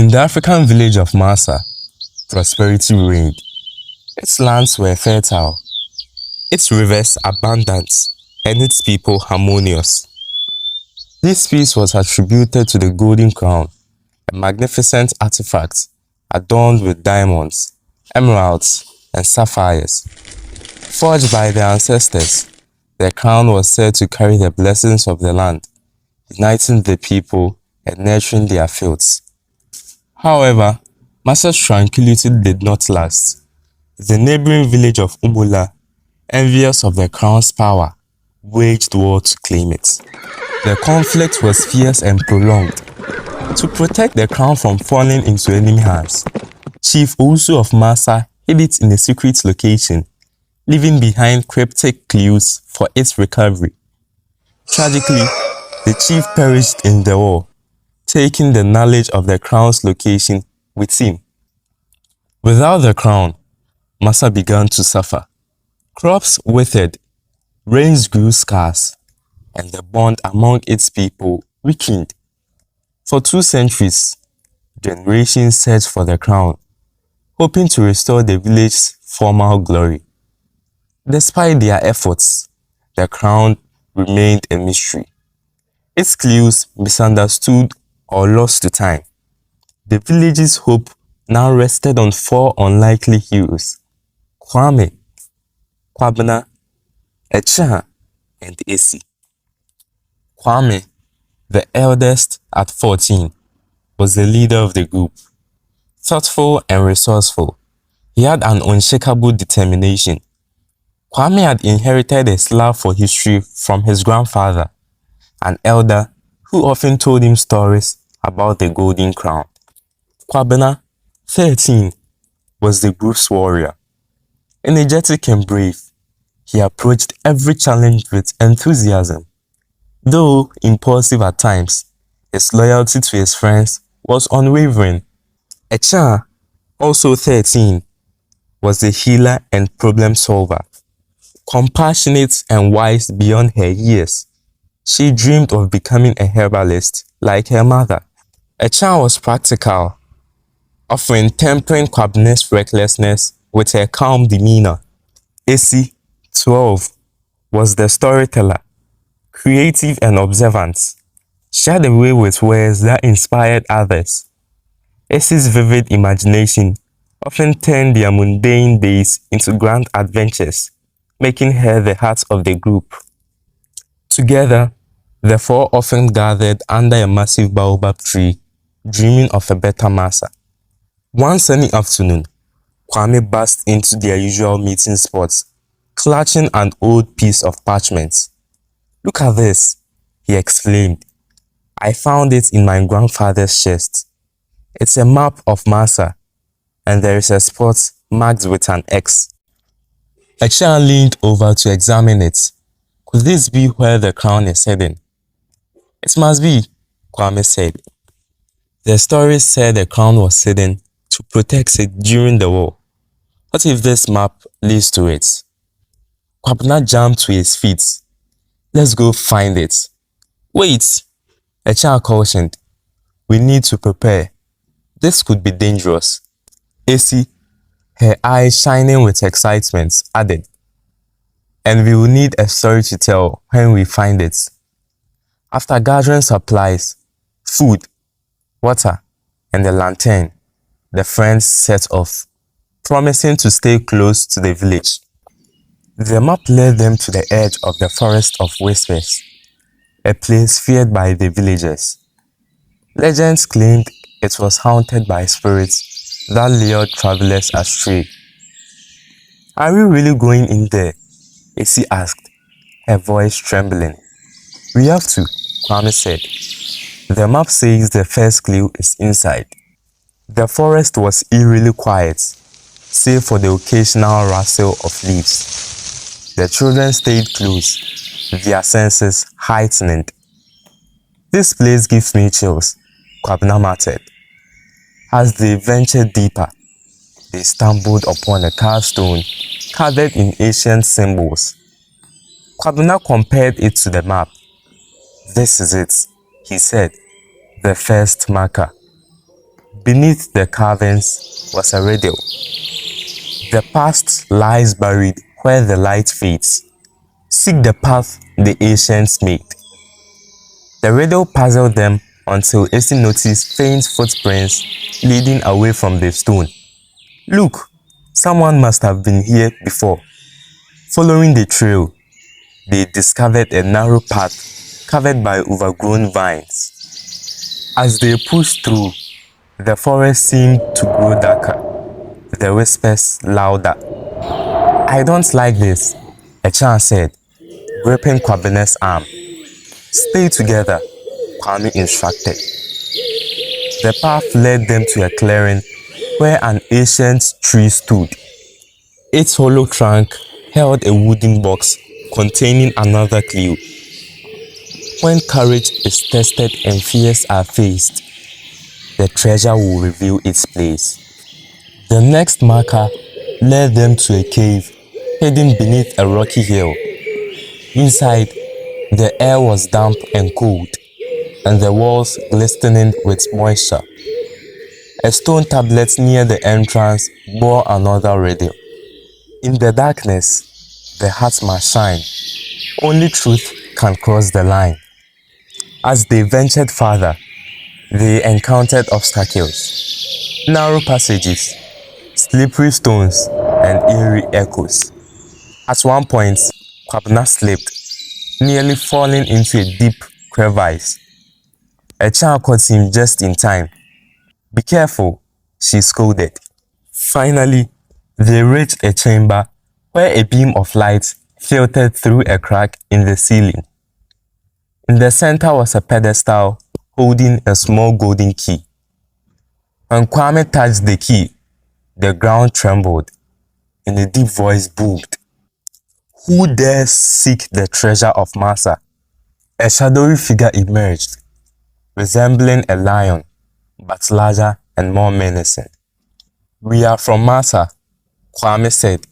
In the African village of Masa, prosperity reigned. Its lands were fertile, its rivers abundant, and its people harmonious. This peace was attributed to the Golden Crown, a magnificent artifact adorned with diamonds, emeralds, and sapphires. Forged by their ancestors, the crown was said to carry the blessings of the land, uniting the people and nurturing their fields. However, Masa's tranquility did not last. The neighboring village of Umula, envious of the crown's power, waged war to claim it. The conflict was fierce and prolonged. To protect the crown from falling into enemy hands, Chief Owusu of Masa hid it in a secret location, leaving behind cryptic clues for its recovery. Tragically, the chief perished in the war, taking the knowledge of the crown's location with him. Without the crown, Masa began to suffer. Crops withered, rains grew scarce, and the bond among its people weakened. For 2 centuries, generations searched for the crown, hoping to restore the village's former glory. Despite their efforts, the crown remained a mystery. Its clues misunderstood or lost to time. The village's hope now rested on 4 unlikely heroes: Kwame, Kwabena, Achiaa, and Eerie. Kwame, the eldest at 14, was the leader of the group. Thoughtful and resourceful, he had an unshakable determination. Kwame had inherited his love for history from his grandfather, an elder who often told him stories about the Golden Crown. Kwabena, 13, was the group's warrior. Energetic and brave, he approached every challenge with enthusiasm. Though impulsive at times, his loyalty to his friends was unwavering. Achiaa, also 13, was the healer and problem solver. Compassionate and wise beyond her years, she dreamed of becoming a herbalist like her mother. Achiaa was practical, offering tempering Kwabena's recklessness with her calm demeanor. Eerie, 12, was the storyteller, creative and observant. She had a way with words that inspired others. Eerie's vivid imagination often turned their mundane days into grand adventures, making her the heart of the group. Together, the 4 often gathered under a massive baobab tree, dreaming of a better Masa. One sunny afternoon, Kwame burst into their usual meeting spot, clutching an old piece of parchment. "Look at this," he exclaimed. "I found it in my grandfather's chest. It's a map of Masa, and there is a spot marked with an X." Achiaa leaned over to examine it. "Could this be where the crown is hidden?" "It must be," Kwame said. "The stories said the crown was hidden to protect it during the war. What if this map leads to it?" Kwabena jumped to his feet. "Let's go find it." "Wait," Achiaa cautioned. "We need to prepare. This could be dangerous." Eerie, her eyes shining with excitement, added, "And we will need a story to tell when we find it." After gathering supplies, food, water, and a lantern, the friends set off, promising to stay close to the village. The map led them to the edge of the Forest of Whispers, a place feared by the villagers. Legends claimed it was haunted by spirits that lured travelers astray. "Are we really going in there?" Eerie asked, her voice trembling. "We have to," Kwame said. "The map says the first clue is inside." The forest was eerily quiet, save for the occasional rustle of leaves. The children stayed close, their senses heightened. "This place gives me chills," Kwabena muttered. As they ventured deeper, they stumbled upon a carved stone covered in ancient symbols. Kwabena compared it to the map. "This is it," he said, "the first marker." Beneath the carvings was a riddle. The past lies buried where the light fades. Seek the path the ancients made. The riddle puzzled them until Essie noticed faint footprints leading away from the stone. Look, someone must have been here before. Following the trail, they discovered a narrow path covered by overgrown vines. As they pushed through, the forest seemed to grow darker, the whispers louder. I don't like this, Achiaa said, gripping Kwabena's arm. Stay together, Kwame instructed. The path led them to a clearing where an ancient tree stood. Its hollow trunk held a wooden box containing another clue. When courage is tested and fears are faced, the treasure will reveal its place. The next marker led them to a cave hidden beneath a rocky hill. Inside, the air was damp and cold, and the walls glistening with moisture. A stone tablet near the entrance bore another riddle. In the darkness, the heart must shine. Only truth can cross the line. As they ventured farther, they encountered obstacles. Narrow passages, slippery stones, and eerie echoes. At one point, Kwabena slipped, nearly falling into a deep crevice. Achiaa caught him just in time. Be careful, she scolded. Finally, they reached a chamber where a beam of light filtered through a crack in the ceiling. In the center was a pedestal holding a small golden key. When Kwame touched the key, the ground trembled, and a deep voice boomed. Who dares seek the treasure of Masa? A shadowy figure emerged, resembling a lion, but larger and more menacing. We are from Masa, Kwame said,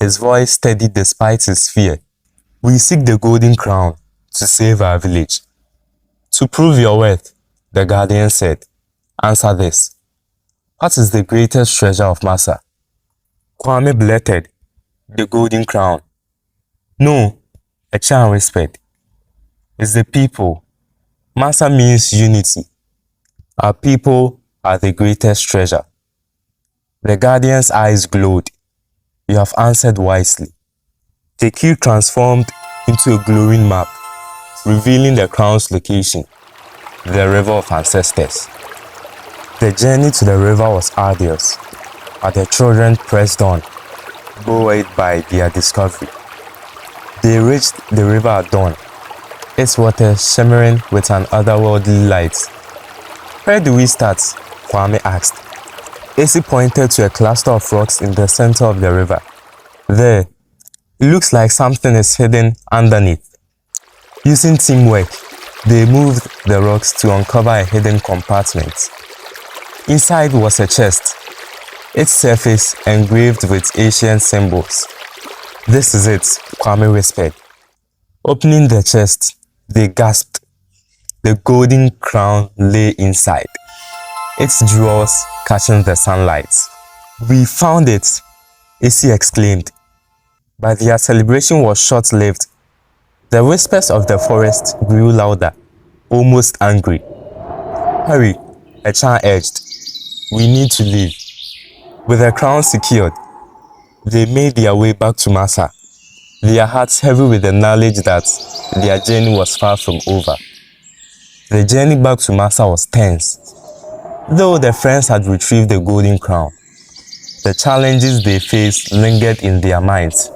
his voice steady despite his fear. We seek the Golden Crown to save our village. To prove your worth, the guardian said, answer this. What is the greatest treasure of Masa? Kwame blurted, the Golden Crown. No, Achiaa whispered. It's the people. Masa means unity. Our people are the greatest treasure. The guardian's eyes glowed. You have answered wisely. The key transformed into a glowing map, revealing the crown's location, the river of ancestors. The journey to the river was arduous, but the children pressed on, buoyed by their discovery. They reached the river at dawn, its waters shimmering with an otherworldly light. Where do we start? Kwame asked. Essie pointed to a cluster of rocks in the center of the river. There, it looks like something is hidden underneath. Using teamwork, they moved the rocks to uncover a hidden compartment. Inside was a chest, its surface engraved with ancient symbols. This is it, Kwame whispered. Opening the chest, they gasped. The golden crown lay inside, its jewels catching the sunlight. We found it, Essie exclaimed. But their celebration was short-lived. The whispers of the forest grew louder, almost angry. Hurry, Achiaa urged. We need to leave. With the crown secured, they made their way back to Masa, their hearts heavy with the knowledge that their journey was far from over. The journey back to Masa was tense. Though the friends had retrieved the golden crown, the challenges they faced lingered in their minds.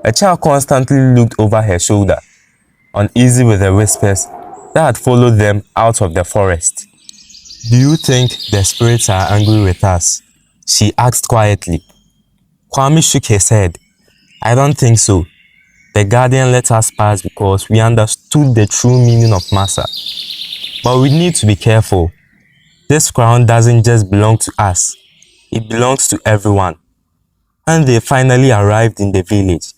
Achiaa constantly looked over her shoulder, uneasy with the whispers that had followed them out of the forest. Do you think the spirits are angry with us? She asked quietly. Kwame shook his head. I don't think so. The guardian let us pass because we understood the true meaning of Masa. But we need to be careful. This crown doesn't just belong to us. It belongs to everyone. When they finally arrived in the village,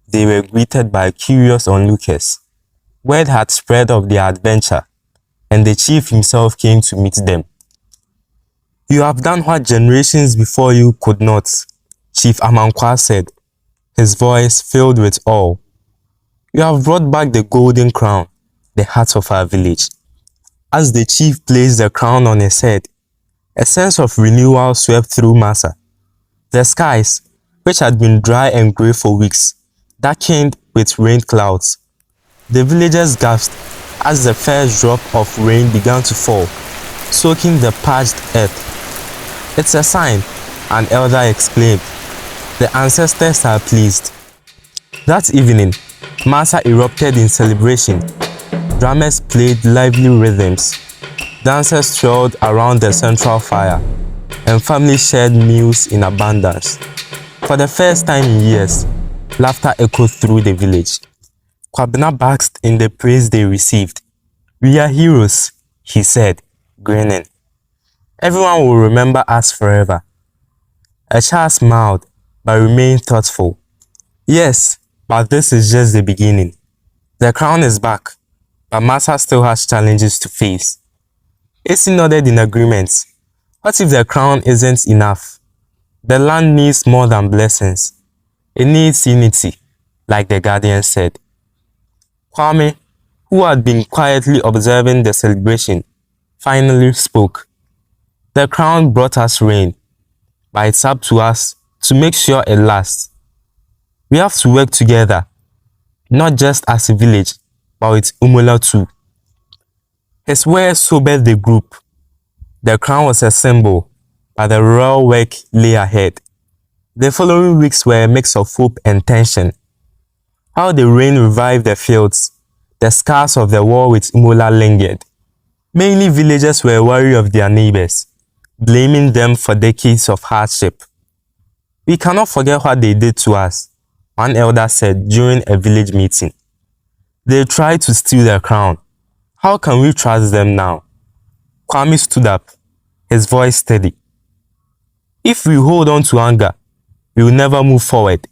they were greeted by curious onlookers. Word had spread of their adventure, and the chief himself came to meet them. You have done what generations before you could not, Chief Amankwa said, his voice filled with awe. You have brought back the golden crown, the heart of our village. As the chief placed the crown on his head, a sense of renewal swept through Masa. The skies, which had been dry and grey for weeks, darkened with rain clouds. The villagers gasped as the first drop of rain began to fall, soaking the parched earth. "It's a sign," an elder exclaimed. "The ancestors are pleased." That evening, Masa erupted in celebration. Drummers played lively rhythms. Dancers twirled around the central fire, and families shared meals in abundance. For the first time in years, laughter echoed through the village. Kwabena basked in the praise they received. "We are heroes," he said, grinning. "Everyone will remember us forever." Achiaa smiled, but remained thoughtful. "Yes, but this is just the beginning. The crown is back, but Masa still has challenges to face." Esi nodded in agreement. What if the crown isn't enough? The land needs more than blessings. It needs unity, like the guardian said. Kwame, who had been quietly observing the celebration, finally spoke. "The crown brought us rain, but it's up to us to make sure it lasts. We have to work together, not just as a village, but with Umula too." His words sobered the group. The crown was a symbol, but the real work lay ahead. The following weeks were a mix of hope and tension. While the rain revived the fields, the scars of the war with Umula lingered. Mainly villagers were wary of their neighbors, blaming them for decades of hardship. "We cannot forget what they did to us," one elder said during a village meeting. "They tried to steal the crown. How can we trust them now?" Kwame stood up, his voice steady. "If we hold on to anger, we will never move forward.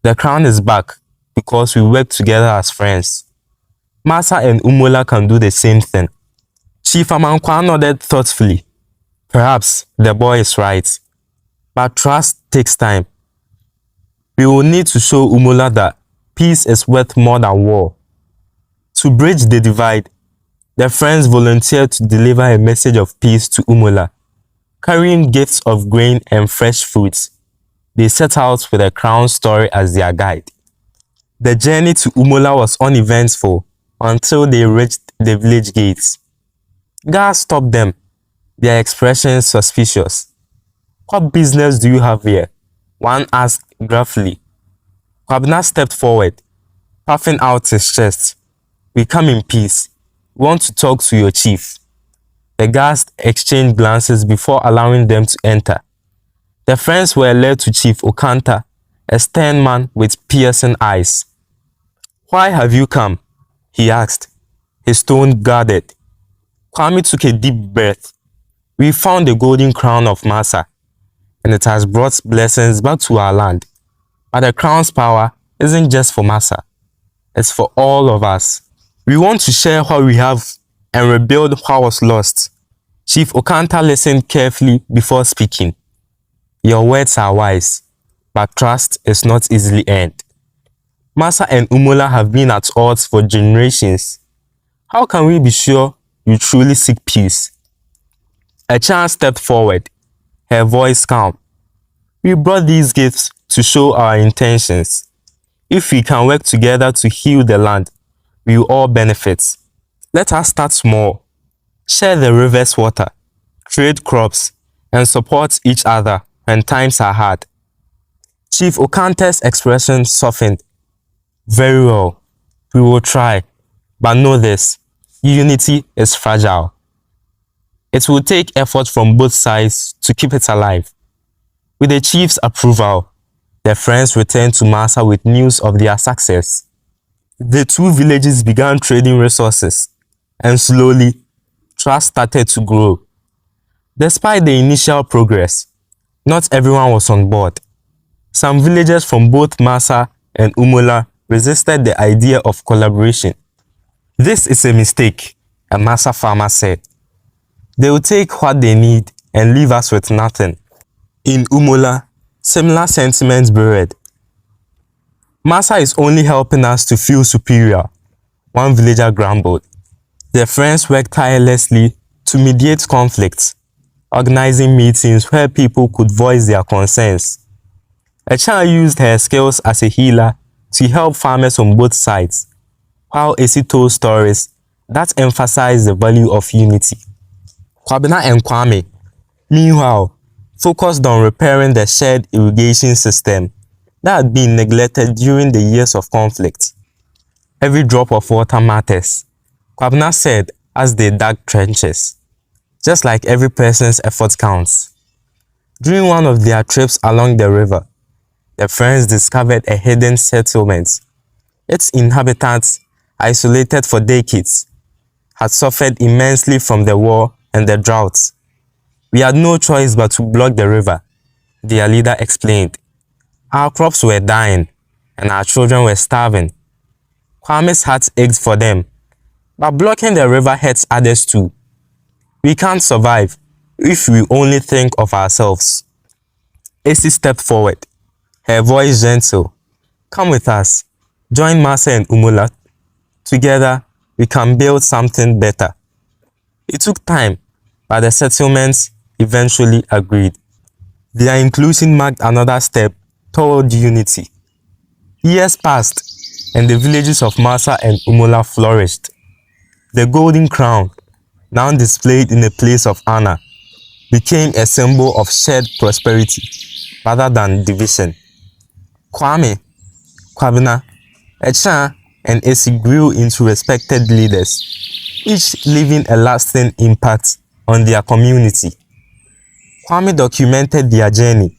The crown is back because we work together as friends. Masa and Umola can do the same thing." Chief Amankwa nodded thoughtfully. Perhaps the boy is right, but trust takes time. We will need to show Umola that peace is worth more than war. To bridge the divide, the friends volunteered to deliver a message of peace to Umola. Carrying gifts of grain and fresh fruits, they set out with a crown story as their guide. The journey to Umola was uneventful until they reached the village gates. Guards stopped them, their expressions suspicious. "What business do you have here?" one asked gruffly. Kwabena stepped forward, puffing out his chest. "We come in peace. We want to talk to your chief." The guards exchanged glances before allowing them to enter. The friends were led to Chief Okanta, a stern man with piercing eyes. "Why have you come?" he asked, his tone guarded. Kwame took a deep breath. "We found the golden crown of Masa, and it has brought blessings back to our land. But the crown's power isn't just for Masa. It's for all of us. We want to share what we have and rebuild what was lost." Chief Okanta listened carefully before speaking. "Your words are wise, but trust is not easily earned. Masa and Umola have been at odds for generations. How can we be sure you truly seek peace?" Achiaa stepped forward, her voice calm. "We brought these gifts to show our intentions. If we can work together to heal the land, we will all benefit. Let us start small. Share the river's water, trade crops, and support each other when times are hard." Chief Okante's expression softened. "Very well. We will try. But know this, unity is fragile. It will take effort from both sides to keep it alive." With the chief's approval, the friends returned to Masa with news of their success. The two villages began trading resources, and slowly, trust started to grow. Despite the initial progress, not everyone was on board. Some villagers from both Masa and Umola resisted the idea of collaboration. "This is a mistake," a Masa farmer said. "They will take what they need and leave us with nothing. In Umola, similar sentiments buried. Masa is only helping us to feel superior, one villager grumbled. Their friends worked tirelessly to mediate conflicts, organizing meetings where people could voice their concerns. Achiaa used her skills as a healer to help farmers on both sides, while Esi told stories that emphasized the value of unity. Kwabena and Kwame, meanwhile, focused on repairing the shared irrigation system that had been neglected during the years of conflict. Every drop of water matters, Kwabena said as they dug trenches. Just like every person's effort counts. During one of their trips along the river, the friends discovered a hidden settlement. Its inhabitants, isolated for decades, had suffered immensely from the war and the droughts. We had no choice but to block the river, their leader explained. Our crops were dying, and our children were starving. Kwame's heart ached for them, but blocking the river hurts others too. We can't survive if we only think of ourselves. Esi stepped forward, her voice gentle. Come with us. Join Masa and Umola. Together, we can build something better. It took time, but the settlements eventually agreed. Their inclusion marked another step toward unity. Years passed, and the villages of Masa and Umola flourished. The Golden Crown, now displayed in a place of honor, became a symbol of shared prosperity rather than division. Kwame, Kwabena, Achiaa, and Esi grew into respected leaders, each leaving a lasting impact on their community. Kwame documented their journey,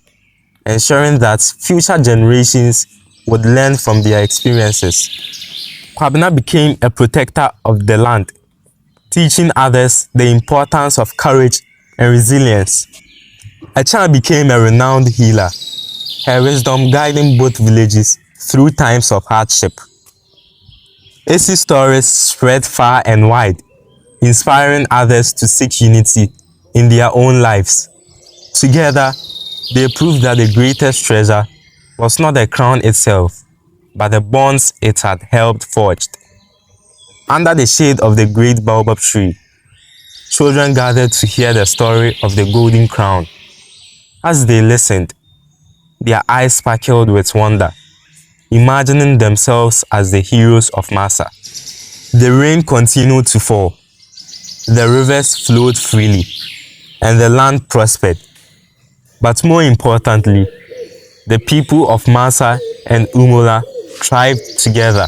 ensuring that future generations would learn from their experiences. Kwabena became a protector of the land, teaching others the importance of courage and resilience. Achiaa became a renowned healer, her wisdom guiding both villages through times of hardship. Esi's stories spread far and wide, inspiring others to seek unity in their own lives. Together, they proved that the greatest treasure was not the crown itself, but the bonds it had helped forge. Under the shade of the great baobab tree, children gathered to hear the story of the Golden Crown. As they listened, their eyes sparkled with wonder, imagining themselves as the heroes of Masa. The rain continued to fall, the rivers flowed freely, and the land prospered. But more importantly, the people of Masa and Umola thrived together,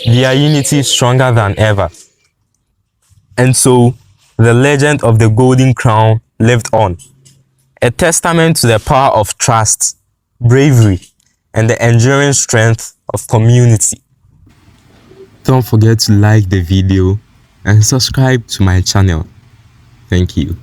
their unity stronger than ever. And so, the legend of the Golden Crown lived on, a testament to the power of trust, bravery, and the enduring strength of community. Don't forget to like the video and subscribe to my channel. Thank you.